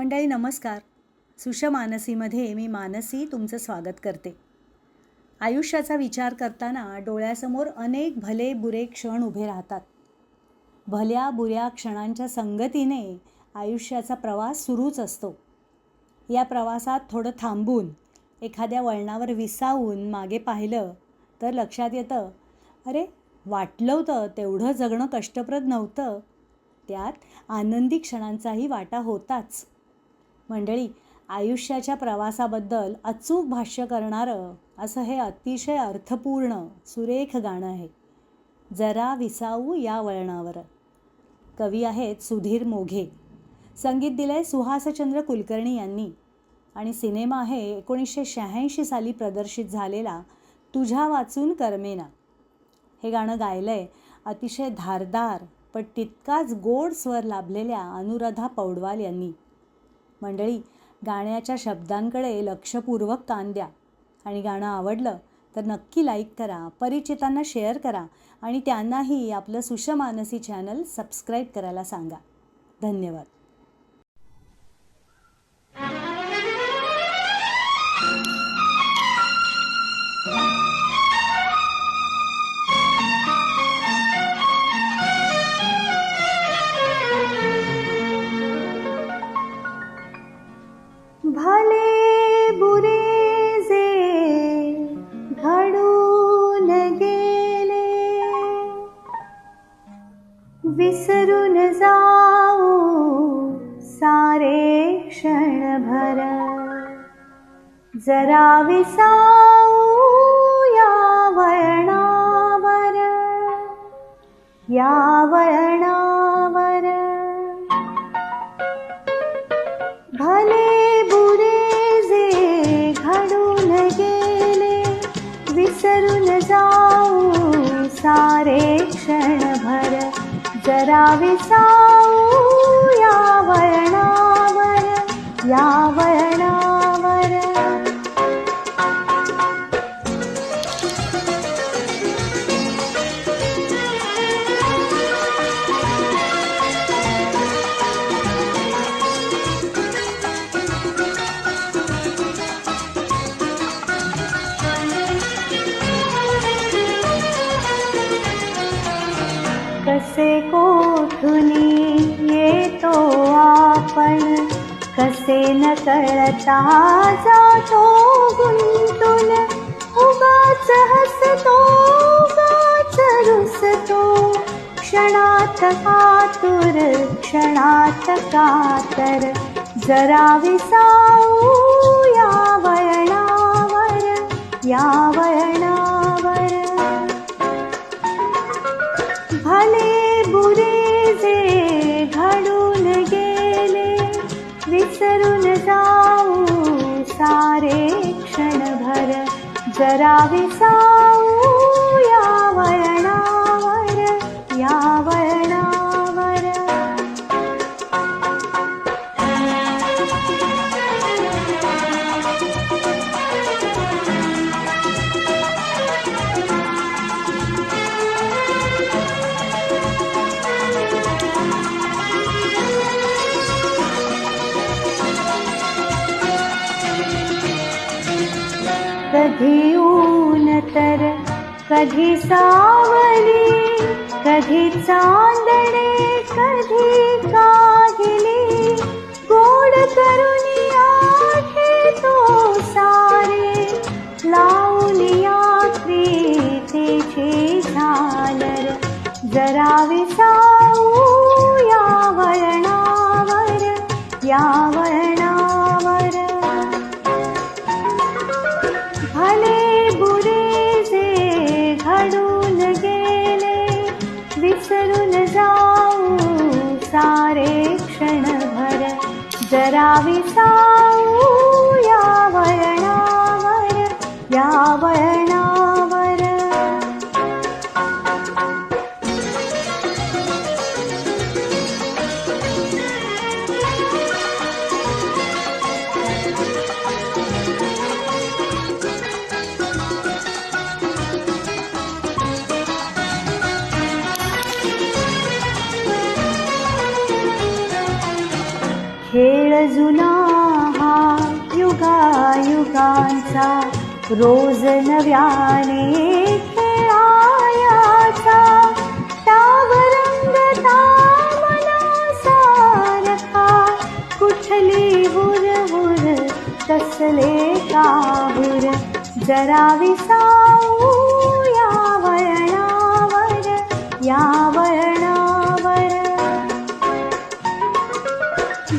मंडळी नमस्कार. सुषमानसीमध्ये मी मानसी तुमचं स्वागत करते. आयुष्याचा विचार करताना डोळ्यासमोर अनेक भले बुरे क्षण उभे राहतात. भल्या बुऱ्या क्षणांच्या संगतीने आयुष्याचा प्रवास सुरूच असतो. या प्रवासात थोडं थांबून एखाद्या वळणावर विसावून मागे पाहिलं तर लक्षात येतं, अरे वाटलं होतं तेवढं जगणं कष्टप्रद नव्हतं. त्यात आनंदी क्षणांचाही वाटा होताच. मंडळी, आयुष्याच्या प्रवासाबद्दल अचूक भाष्य करणारं असं हे अतिशय अर्थपूर्ण सुरेख गाणं आहे. जरा विसावू या वळणावर. कवी आहेत सुधीर मोघे. संगीत दिलंय सुहासचंद्र कुलकर्णी यांनी आणि सिनेमा आहे 1986 साली प्रदर्शित झालेला तुझ्या वाचून करमेना. हे गाणं गायलंय अतिशय धारदार पण तितकाच गोड स्वर लाभलेल्या अनुराधा पौडवाल यांनी. मंडळी, गाण्याच्या शब्दांकडे लक्षपूर्वक कान द्या आणि गाणं आवडलं तर नक्की लाईक करा, परिचितांना शेअर करा आणि त्यांनाही आपलं सुषमानसी चॅनल सबस्क्राईब करायला सांगा. धन्यवाद. भले बुरे जे घडून गेले विसरून जाऊ सारे क्षणभर. जरा विसाऊ या वळणावर, या वळणावर. भले बुरे जे घडून गेले विसरून जाऊ सारे क्षणभर. जरा विसाऊ या वळणावर, या वळणावर. कसे कोठुनी येतो आपण, कसे न कळता जातो गुंतून. उगाच हसतो, उगाच रुसतो, क्षणात कातुर, क्षणात कातर. जरा विसाऊ या वळणावर, या वळणावर. भले बुरे जे घडून गेले विसरून जाऊ सारे क्षणभर. जरा विसाऊ या वळणावर, या वळणावर. कधी ऊन तर कधी सावली, कधी चांदणे कधी काहिली. गोड करुनिया घेतो सारे, लावूनिया प्रीतीची झालर. जरा विसाऊ या वळणावर, या वळणावर. भले बुरे जे घडून गेले विसरून जाऊ सारे क्षणभर. जरा विसाऊ या वळणावर, या वळणावर. खेळ जुना हा युगायुगांचा रोज नव्याने खेळायाचा त्यावर रंगता मनासारखा कुठली हुरहुर कसले काहुर जरा विसाऊ या वळणावर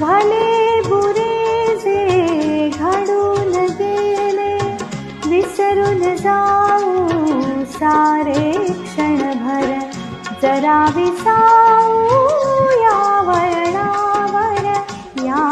भले बुरे जे घडून गेले विसरून जाऊ सारे क्षणभर जरा विसाऊ या वळणावर या